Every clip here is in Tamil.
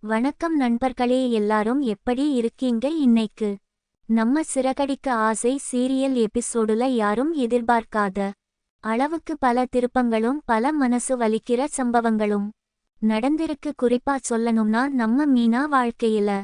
வணக்கம் நண்பர்களே, எல்லாரும் எப்படி இருக்கீங்க இன்னைக்கு? நம்ம சிறகடிக்க ஆசை சீரியல் எபிசோடுல யாரும் எதிர்பார்க்காத அளவுக்கு பல திருப்பங்களும் பல மனசு வலிக்கிற சம்பவங்களும் நடந்திருக்கு. குறிப்பா சொல்லணும்னா நம்ம மீனா வாழ்க்கையில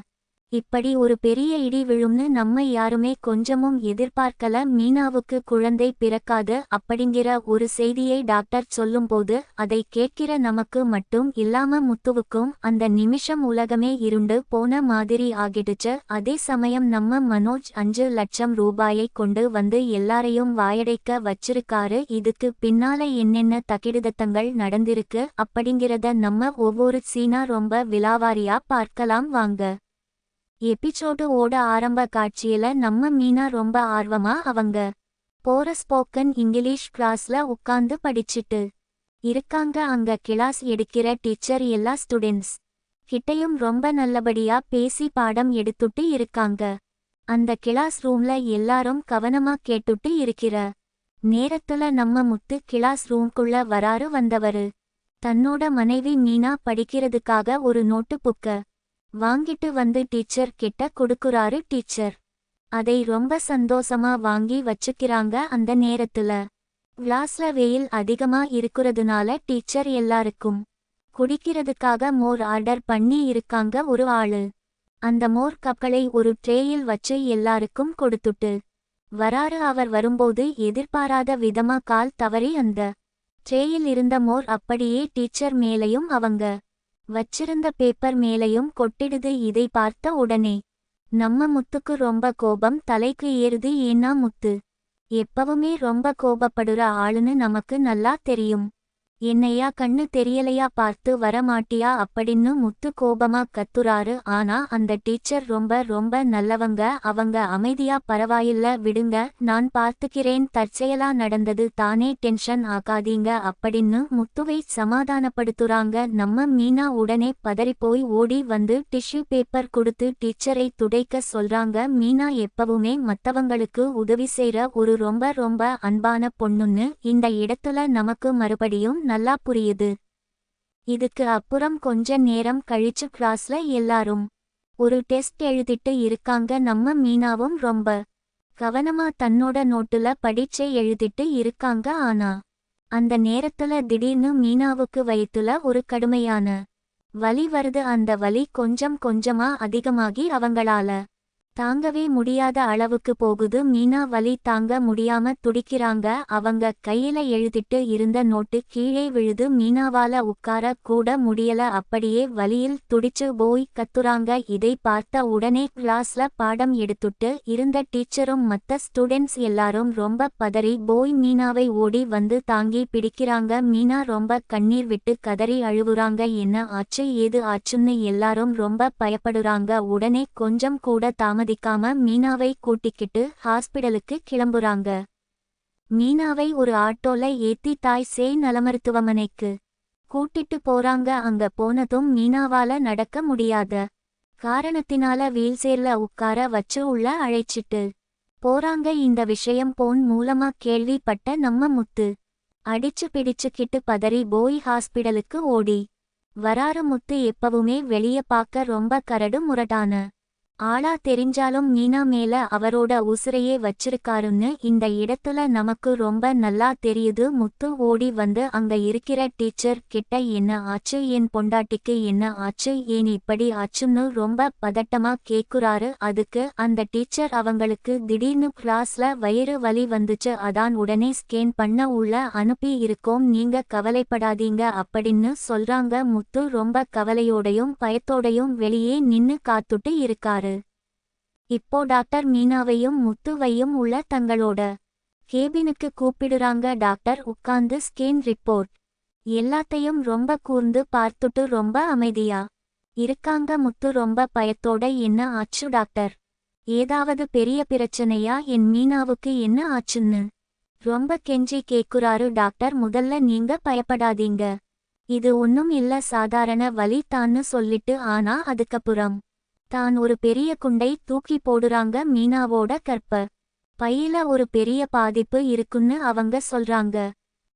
இப்படி ஒரு பெரிய இடி விழும்னு நம்ம யாருமே கொஞ்சமும் எதிர்பார்க்கல. மீனாவுக்கு குழந்தை பிறக்காது அப்படிங்கிற ஒரு செய்தியை டாக்டர் சொல்லும்போது அதை கேட்கிற நமக்கு மட்டும் இல்லாம முத்துவுக்கும் அந்த நிமிஷம் உலகமே இருண்டு போன மாதிரி ஆகிடுச்சு. அதே சமயம் நம்ம மனோஜ் 5 லட்சம் ரூபாயை கொண்டு வந்து எல்லாரையும் வாயடைக்க வச்சிருக்காரு. இதுக்கு பின்னால என்னென்ன தகிடுதத்தங்கள் நடந்திருக்கு அப்படிங்கிறத நம்ம ஒவ்வொரு சீனா ரொம்ப விலாவாரியா பார்க்கலாம் வாங்க. எபிசோடு ஓட ஆரம்ப காட்சியில நம்ம மீனா ரொம்ப ஆர்வமா அவங்க போற ஸ்போக்கன் இங்கிலீஷ் கிளாஸ்ல உட்கார்ந்து படிச்சிட்டு இருக்காங்க. அங்க கிளாஸ் எடுக்கிற டீச்சர் எல்லா ஸ்டூடெண்ட்ஸ் கிட்டையும் ரொம்ப நல்லபடியா பேசி பாடம் எடுத்துட்டு இருக்காங்க. அந்த கிளாஸ் ரூம்ல எல்லாரும் கவனமா கேட்டுட்டு இருக்கிற நேரத்துல நம்ம முத்து கிளாஸ் ரூம்குள்ள வராரு. வந்தவரு தன்னோட மனைவி மீனா படிக்கிறதுக்காக ஒரு நோட்டு புக்க வாங்கிட்டு வந்து டீச்சர் கிட்ட கொடுக்குறாரு. டீச்சர் அதை ரொம்ப சந்தோஷமா வாங்கி வச்சுக்கிறாங்க. அந்த நேரத்துல கிளாஸ்ல வெயில் அதிகமா இருக்குறதுனால டீச்சர் எல்லாருக்கும் குடிக்கிறதுக்காக மோர் ஆர்டர் பண்ணி இருக்காங்க. ஒரு ஆளு அந்த மோர் கப்களை ஒரு ட்ரேயில் வச்சு எல்லாருக்கும் கொடுத்துட்டு வராரு. அவர் வரும்போது எதிர்பாராத விதமா கால் தவறி அந்த ட்ரேயில் இருந்த மோர் அப்படியே டீச்சர் மேலையும் அவங்க வச்சிருந்த பேப்பர் மேலையும் கொட்டிடுது. இதை பார்த்த உடனே நம்ம முத்துக்கு ரொம்ப கோபம் தலைக்கு ஏறுது. ஏன்னா முத்து எப்பவுமே ரொம்ப கோபப்படுற ஆளுன்னு நமக்கு நல்லா தெரியும். என்னையா கண்ணு தெரியலையா, பார்த்து வர மாட்டியா அப்படின்னு முத்து கோபமா கத்துறாரு. ஆனா அந்த டீச்சர் ரொம்ப ரொம்ப நல்லவங்க. அவங்க அமைதியா பரவாயில்ல விடுங்க, நான் பார்த்துக்கிறேன், தற்செயலா நடந்தது தானே, டென்ஷன் ஆகாதீங்க அப்படின்னு முத்துவை சமாதானப்படுத்துறாங்க. நம்ம மீனா உடனே பதறிப்போய் ஓடி வந்து டிஷ்யூ பேப்பர் கொடுத்து டீச்சரை துடைக்க சொல்றாங்க. மீனா எப்பவுமே மத்தவங்களுக்கு உதவி செய்ற ஒரு ரொம்ப ரொம்ப அன்பான பொண்ணுன்னு இந்த இடத்துல நமக்கு மறுபடியும் நல்லா புரியுது. இதுக்கு அப்புறம் கொஞ்ச நேரம் கழிச்சு கிளாஸ்ல எல்லாரும் ஒரு டெஸ்ட் எழுதிட்டு இருக்காங்க. நம்ம மீனாவும் ரொம்ப கவனமா தன்னோட நோட்டுல பரீட்சை எழுதிட்டு இருக்காங்க. ஆனா அந்த நேரத்துல திடீர்னு மீனாவுக்கு வயித்துல ஒரு கடுமையான வலி வருது. அந்த வலி கொஞ்சம் கொஞ்சமா அதிகமாகி அவங்களால தாங்கவே முடியாத அளவுக்கு போகுது. மீனா வலி தாங்க முடியாம துடிக்கிறாங்க. அவங்க கையில எழுதிட்டு இருந்த நோட்டு கீழே விழுது. மீனாவால உட்கார கூட முடியல, அப்படியே வலியில் துடிச்சு போய் கத்துறாங்க. இதை பார்த்த உடனே கிளாஸ்ல பாடம் எடுத்துட்டு இருந்த டீச்சரும் மத்த ஸ்டூடெண்ட்ஸ் எல்லாரும் ரொம்ப பதறி போய் மீனாவை ஓடி வந்து தாங்கி பிடிக்கிறாங்க. மீனா ரொம்ப கண்ணீர் விட்டு கதறி அழுவுறாங்க. என்ன ஆச்சு, ஏது ஆச்சுன்னு எல்லாரும் ரொம்ப பயப்படுறாங்க. உடனே கொஞ்சம் கூட தாமதிக்காம மீனாவை கூட்டிக்கிட்டு ஹாஸ்பிடலுக்கு கிளம்புறாங்க. மீனாவை ஒரு ஆட்டோல ஏத்தி தாய் சேய் நலமருத்துவமனைக்கு கூட்டிட்டு போறாங்க. அங்க போனதும் மீனாவால நடக்க முடியாத காரணத்தினால வீல்சேர்ல உட்கார வச்சு உள்ள அழைச்சிட்டு போறாங்க. இந்த விஷயம் போன் மூலமா கேள்விப்பட்ட நம்ம முத்து அடிச்சு பிடிச்சுக்கிட்டு பதறி போய் ஹாஸ்பிடலுக்கு ஓடி வராரு. முத்து எப்பவுமே வெளிய பார்க்க ரொம்ப கரடு முரடான ஆளா தெரிஞ்சாலும் மீனா மேல அவரோட உசுரையே வச்சிருக்காருன்னு இந்த இடத்துல நமக்கு ரொம்ப நல்லா தெரியுது. முத்து ஓடி வந்து அங்க இருக்கிற டீச்சர் கிட்ட என்ன ஆச்சு, என் பொண்டாட்டிக்கு என்ன ஆச்சு, ஏன் இப்படி ஆச்சுன்னு ரொம்ப பதட்டமா கேக்குறாரு. அதுக்கு அந்த டீச்சர் அவங்களுக்கு திடீர்னு கிளாஸ்ல வயிறு வலி வந்துச்சு, அதான் உடனே ஸ்கேன் பண்ண உள்ள அனுப்பி இருக்கோம், நீங்க கவலைப்படாதீங்க அப்படின்னு சொல்றாங்க. முத்து ரொம்ப கவலையோடையும் பயத்தோடையும் வெளியே நின்னு காத்துட்டு இருக்காரு. இப்போ டாக்டர் மீனாவையும் முத்துவையும் உள்ள தங்களோட கேபினுக்கு கூப்பிடுறாங்க. டாக்டர் உட்கார்ந்து ஸ்கேன் ரிப்போர்ட் எல்லாத்தையும் ரொம்ப கூர்ந்து பார்த்துட்டு ரொம்ப அமைதியா இருக்காங்க. முத்து ரொம்ப பயத்தோட என்ன ஆச்சு டாக்டர், ஏதாவது பெரிய பிரச்சனையா, என் மீனாவுக்கு என்ன ஆச்சுன்னு ரொம்ப கெஞ்சி கேக்குறாரு. டாக்டர் முதல்ல நீங்க பயப்படாதீங்க, இது ஒன்னும் இல்ல, சாதாரண வலி தான்னு சொல்லிட்டு ஆனா அதுக்கப்புறம் தான் ஒரு பெரிய குண்டை தூக்கி போடுறாங்க. மீனாவோட கற்ப பையில ஒரு பெரிய பாதிப்பு இருக்குன்னு அவங்க சொல்றாங்க.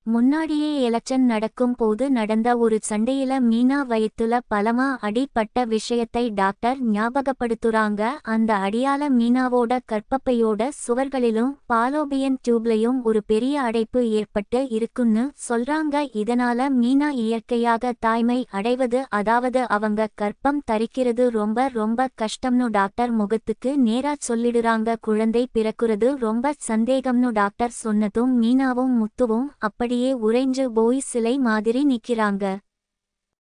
முன்னாடியே எலெக்ஷன் நடக்கும் போது நடந்த ஒரு சண்டையில மீனா வயித்துல பலமா அடிபட்ட விஷயத்தை டாக்டர் ஞாபகப்படுத்துறாங்க. அந்த அடியால மீனாவோட கர்ப்பப்பையோட சுவர்களிலும் பாலோபியன் டியூப்லையும் ஒரு பெரிய அடைப்பு ஏற்பட்டு இருக்குன்னு சொல்றாங்க. இதனால மீனா இயற்கையாக தாய்மை அடைவது, அதாவது அவங்க கர்ப்பம் தரிக்கிறது ரொம்ப ரொம்ப கஷ்டம்னு டாக்டர் முகத்துக்கு நேரா சொல்லிடுறாங்க. குழந்தை பிறக்குறது ரொம்ப சந்தேகம்னு டாக்டர் சொன்னதும் மீனாவும் முத்துவும் அப்படியே உறைஞ்சு போய் சிலை மாதிரி நிக்கிறாங்க.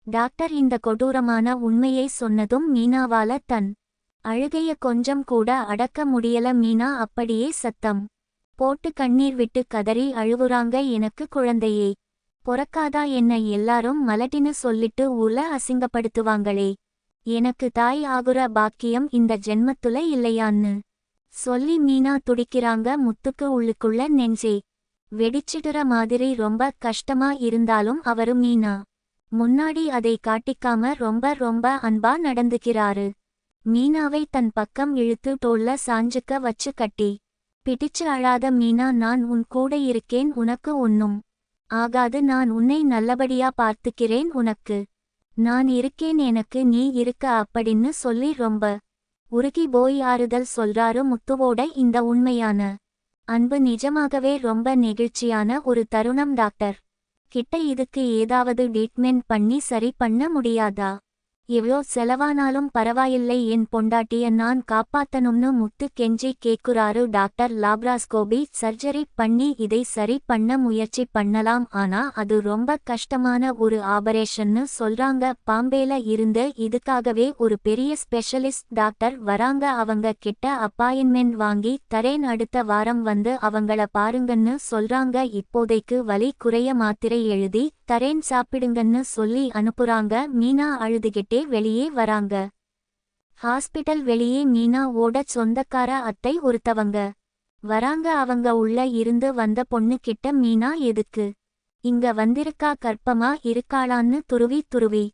டாக்டர் இந்த கொடூரமான உண்மையை சொன்னதும் மீனாவால தன் அழுகைய கொஞ்சம் கூட அடக்க முடியல. மீனா அப்படியே சத்தம் போட்டு கண்ணீர் விட்டு கதறி அழுவுறாங்க. எனக்கு குழந்தையே பொறக்காதா, என்ன எல்லாரும் மலட்டின்னு சொல்லிட்டு ஊர்ல அசிங்கப்படுத்துவாங்களே, எனக்கு தாய் ஆகுற பாக்கியம் இந்த ஜென்மத்துல இல்லையான்னு சொல்லி மீனா துடிக்கிறாங்க. முத்துக்கு உள்ளுக்குள்ள நெஞ்சே வெடிச்சிடுற மாதிரி ரொம்ப கஷ்டமா இருந்தாலும் அவரு மீனா முன்னாடி அதை காட்டிக்காம ரொம்ப ரொம்ப அன்பா நடந்துக்கிறாரு. மீனாவை தன் பக்கம் இழுத்து தோள்ல சாஞ்சுக்க வச்சு கட்டி பிடிச்சு அழாத மீனா, நான் உன் கூட இருக்கேன், உனக்கு ஒன்னும் ஆகாது, நான் உன்னை நல்லபடியா பார்த்துக்கிறேன், உனக்கு நான் இருக்கேன், எனக்கு நீ இருக்க அப்படின்னு சொல்லி ரொம்ப உருகி போய் ஆறுதல் சொல்றாரு. முத்துவோட இந்த உண்மையான அன்பு நிஜமாகவே ரொம்ப நெகிழ்ச்சியான ஒரு தருணம். டாக்டர் கிட்ட இதுக்கு ஏதாவது ட்ரீட்மெண்ட் பண்ணி சரி பண்ண முடியாதா, எவ்வளோ செலவானாலும் பரவாயில்லை, என் பொண்டாட்டிய நான் காப்பாத்தணும்னு முத்து கெஞ்சி கேக்குறாரு. டாக்டர் லாப்ராஸ்கோபி சர்ஜரி பண்ணி இதை சரி பண்ண முயற்சி பண்ணலாம், ஆனா அது ரொம்ப கஷ்டமான ஒரு ஆபரேஷன்னு சொல்றாங்க. பாம்பேல இருந்து இதுக்காகவே ஒரு பெரிய ஸ்பெஷலிஸ்ட் டாக்டர் வராங்க. அவங்க கிட்ட அப்பாயின்மெண்ட் வாங்கி தரேன், அடுத்த வாரம் வந்து அவங்கள பாருங்கன்னு சொல்றாங்க. இப்போதைக்கு வலி குறைய மாத்திரை எழுதி தரேன், சாப்பிடுங்கன்னு சொல்லி அனுப்புறாங்க. மீனா அழுதுகிட்டே வெளியே வராங்க. ஹாஸ்பிட்டல் வெளியே மீனா ஓட சொந்தக்கார அத்தை ஒருத்தவங்க வராங்க. அவங்க உள்ள இருந்து வந்த பொண்ணு கிட்ட, மீனா எதுக்கு இங்க வந்திருக்கா, கர்ப்பமா இருக்காளான்னு துருவி துருவி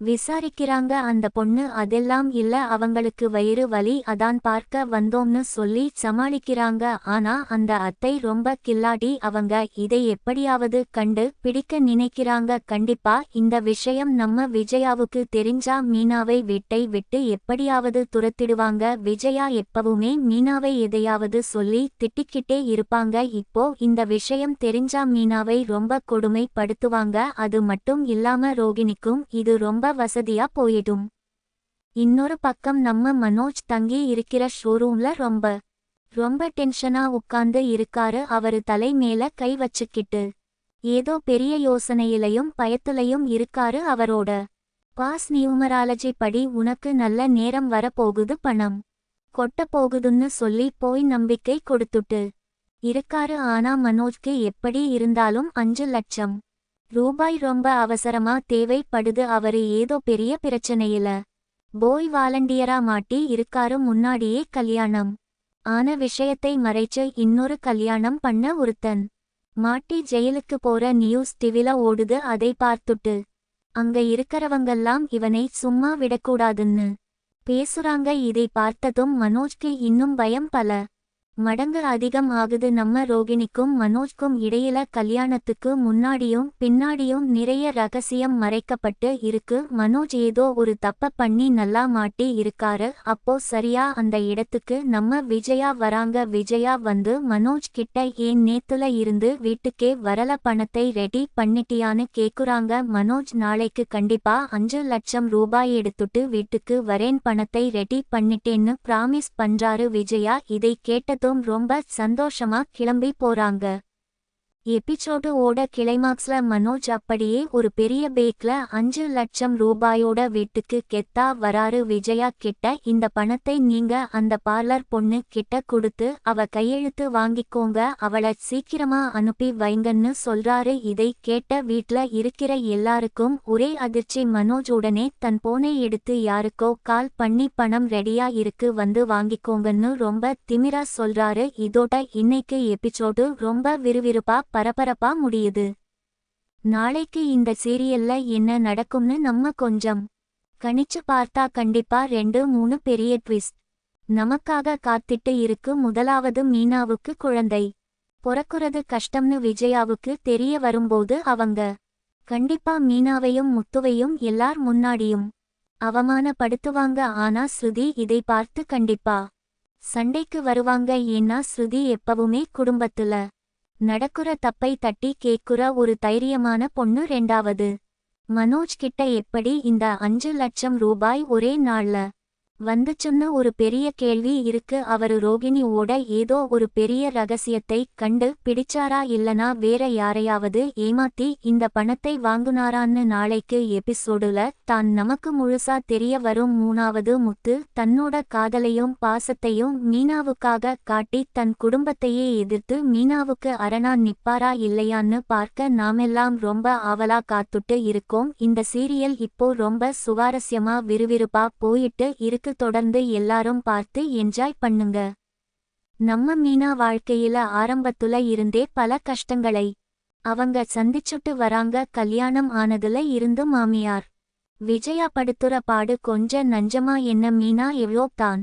விசாரிக்கிறாங்க. அந்த பொண்ணு அதெல்லாம் இல்ல, அவங்களுக்கு வயிறு வலி, அதான் பார்க்க வந்தோம்னு சொல்லி சமாளிக்கிறாங்க. ஆனா அந்த அத்தை ரொம்ப கில்லாடி, அவங்க இதை எப்படியாவது கண்டு பிடிக்க நினைக்கிறாங்க. கண்டிப்பா இந்த விஷயம் நம்ம விஜயாவுக்கு தெரிஞ்சா மீனாவை வீட்டை விட்டு எப்படியாவது துரத்திடுவாங்க. விஜயா எப்பவுமே மீனாவை எதையாவது சொல்லி திட்டிக்கிட்டே இருப்பாங்க. இப்போ இந்த விஷயம் தெரிஞ்சா மீனாவை ரொம்ப கொடுமை படுத்துவாங்க. அது மட்டும் இல்லாம ரோகிணிக்கும் இது ரொம்ப வசதியா போயிடும். இன்னொரு பக்கம் நம்ம மனோஜ் தங்கி இருக்கிற ஷோரூம்ல ரொம்ப டென்ஷனா உட்கார்ந்து இருக்காரு. அவரு தலை மேல கை வச்சுக்கிட்டு ஏதோ பெரிய யோசனையிலையும் பயத்துலையும் இருக்காரு. அவரோட பாஸ் நியூமராலஜி படி உனக்கு நல்ல நேரம் வர போகுது, பணம் கொட்ட போகுதுன்னு சொல்லி போய் நம்பிக்கை கொடுத்துட்டு இருக்காரு. ஆனா மனோஜ்க்கு எப்படி இருந்தாலும் 5 லட்சம் ரூபாய் ரொம்ப அவசரமா தேவைப்படுது. அவரு ஏதோ பெரிய பிரச்சனையில போய் வாலண்டியரா மாட்டி இருக்காரு. முன்னாடியே கல்யாணம் ஆன விஷயத்தை மறைச்சு இன்னொரு கல்யாணம் பண்ண ஒருத்தன் மாட்டி ஜெயிலுக்கு போற நியூஸ் டிவில ஓடுது. அதை பார்த்துட்டு அங்க இருக்கறவங்கெல்லாம் இவனை சும்மா விடக்கூடாதுன்னு பேசுறாங்க. இதை பார்த்ததும் மனோஜ்க்கு இன்னும் பயம் பல மடங்கு அதிகம் ஆகுது. நம்ம ரோகிணிக்கும் மனோஜ்க்கும் இடையில கல்யாணத்துக்கு முன்னாடியும் பின்னாடியும் நிறைய ரகசியம் மறைக்கப்பட்டு இருக்கு. மனோஜ் ஏதோ ஒரு தப்ப பண்ணி நல்லா மாட்டி இருக்காரு. அப்போ சரியா அந்த இடத்துக்கு நம்ம விஜயா வராங்க. விஜயா வந்து மனோஜ் கிட்ட, ஏன் நேத்துல இருந்து வீட்டுக்கே வரல, பணத்தை ரெடி பண்ணிட்டியான்னு கேக்குறாங்க. மனோஜ் நாளைக்கு கண்டிப்பா 5 லட்சம் ரூபாய் எடுத்துட்டு வீட்டுக்கு வரேன், பணத்தை ரெடி பண்ணிட்டேன்னு பிராமிஸ் பண்றாரு. விஜயா இதை கேட்டதும் ரொம்ப சந்தோஷமா கிளம்பி போறாங்க. எபிசோடு ஓட கிளைமாக்ஸ்ல மனோஜ் அப்படியே ஒரு பெரிய பேக்ல 5 லட்சம் ரூபாயோட வீட்டுக்கு கெத்தா வராரு. விஜயா கிட்ட, இந்த பணத்தை நீங்க அந்த பார்லர் பொண்ணு கிட்ட கொடுத்து அவ கையெழுத்து வாங்கிக்கோங்க, அவளை சீக்கிரமா அனுப்பி வைங்கன்னு சொல்றாரு. இதை கேட்ட வீட்ல இருக்கிற எல்லாருக்கும் ஒரே அதிர்ச்சி. மனோஜ் உடனே தன் போனை எடுத்து யாருக்கோ கால் பண்ணி பணம் ரெடியா இருக்கு, வந்து வாங்கிக்கோங்கன்னு ரொம்ப திமிரா சொல்றாரு. இதோட இன்னைக்கு எபிசோடு ரொம்ப விறுவிறுப்பா பரபரப்பா முடியுது. நாளைக்கு இந்த சீரியல்ல என்ன நடக்கும்னு நம்ம கொஞ்சம் கணிச்சு பார்த்தா கண்டிப்பா 2-3 பெரிய ட்விஸ்ட் நமக்காக காத்திட்டு இருக்கு. முதலாவது, மீனாவுக்கு குழந்தை பொறக்குறது கஷ்டம்னு விஜயாவுக்கு தெரிய வரும்போது அவங்க கண்டிப்பா மீனாவையும் முத்துவையும் எல்லார் முன்னாடியும் அவமானப்படுத்துவாங்க. ஆனா ஸ்ருதி இதை பார்த்து கண்டிப்பா சண்டைக்கு வருவாங்க. ஏன்னா ஸ்ருதி எப்பவுமே குடும்பத்துல நடக்குற தப்பை தட்டி கேக்குற ஒரு தைரியமான பொண்ணு. ரெண்டாவது, மனோஜ் கிட்ட எப்படி இந்த 5 லட்சம் ரூபாய் ஒரே நாள்ல வந்துச்சுன்னு ஒரு பெரிய கேள்வி இருக்கு. அவரு ரோகிணியோட ஏதோ ஒரு பெரிய ரகசியத்தை கண்டு பிடிச்சாரா இல்லனா வேற யாரையாவது ஏமாத்தி இந்த பணத்தை வாங்குனாரான்னு நாளைக்கு எபிசோடுல தான் நமக்கு முழுசா தெரிய வரும். மூணாவது, முத்து தன்னோட காதலையும் பாசத்தையும் மீனாவுக்காக காட்டி தன் குடும்பத்தையே எதிர்த்து மீனாவுக்கு அரணா நிப்பாரா இல்லையான்னு பார்க்க நாமெல்லாம் ரொம்ப ஆவலா காத்துட்டு இருக்கோம். இந்த சீரியல் இப்போ ரொம்ப சுவாரஸ்யமா விறுவிறுப்பா போயிட்டு இருக்கு. தொடர்ந்து எல்லாரும் பார்த்து என்ஜாய் பண்ணுங்க. நம்ம மீனா வாழ்க்கையில ஆரம்பத்துல இருந்தே பல கஷ்டங்களை அவங்க சந்திச்சுட்டு வராங்க. கல்யாணம் ஆனதுல இருந்து மாமியார் விஜயா படுத்துற பாடு கொஞ்ச நஞ்சமா என்ன. மீனா எவ்வளோ தான்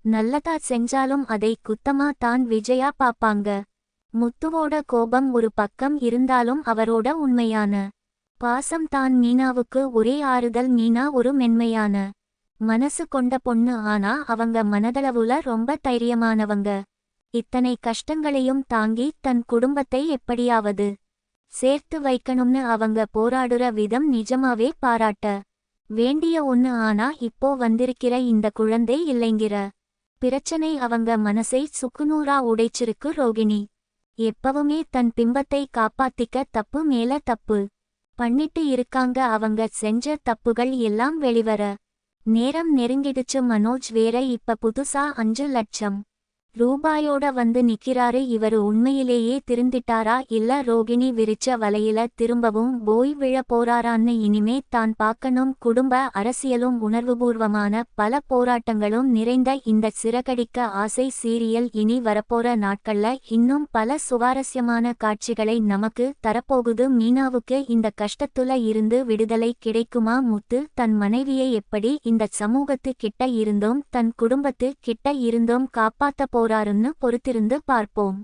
நல்லதா செஞ்சாலும் அதை குத்தமா தான் விஜயா பாப்பாங்க. முத்துவோட கோபம் ஒரு பக்கம் இருந்தாலும் அவரோட உண்மையான பாசம் தான் மீனாவுக்கு ஒரே ஆறுதல். மீனா ஒரு மென்மையான மனசு கொண்ட பொண்ணு. ஆனா அவங்க மனதளவுல ரொம்ப தைரியமானவங்க. இத்தனை கஷ்டங்களையும் தாங்கி தன் குடும்பத்தை எப்படியாவது சேர்த்து வைக்கணும்னு அவங்க போராடுற விதம் நிஜமாவே பாராட்ட வேண்டிய ஒண்ணு. ஆனா இப்போ வந்திருக்கிற இந்த குழந்தை இல்லைங்கிற பிரச்சனை அவங்க மனசை சுக்குநூறா உடைச்சிருக்கு. ரோகிணி எப்பவுமே தன் பிம்பத்தை காப்பாத்திக்க தப்பு மேல தப்பு பண்ணிட்டு இருக்காங்க. அவங்க செஞ்ச தப்புகள் எல்லாம் வெளிவர நேரம் நெருங்கிடுச்சு. மனோஜ் வேற இப்ப புதுசா 5 லட்சம் ரூபாயோட வந்து நிக்கிறாரு. இவரு உண்மையிலேயே திருந்திட்டாரா இல்ல ரோகிணி விரிச்ச வலையில திரும்பவும் போய் விழ போறாரான்னு இனிமே தான் பார்க்கணும். குடும்ப அரசியலும் உணர்வுபூர்வமான பல போராட்டங்களும் நிறைந்த இந்த சிறகடிக்க ஆசை சீரியல் இனி வரப்போற நாட்கள்ல இன்னும் பல சுவாரஸ்யமான காட்சிகளை நமக்கு தரப்போகுது. மீனாவுக்கு இந்த கஷ்டத்துல இருந்து விடுதலை கிடைக்குமா? முத்து தன் மனைவியை எப்படி இந்த சமூகத்து கிட்ட இருந்தோம் தன் குடும்பத்து கிட்ட இருந்தோம் காப்பாத்த போறாருன்னு பொறுத்திருந்து பார்ப்போம்.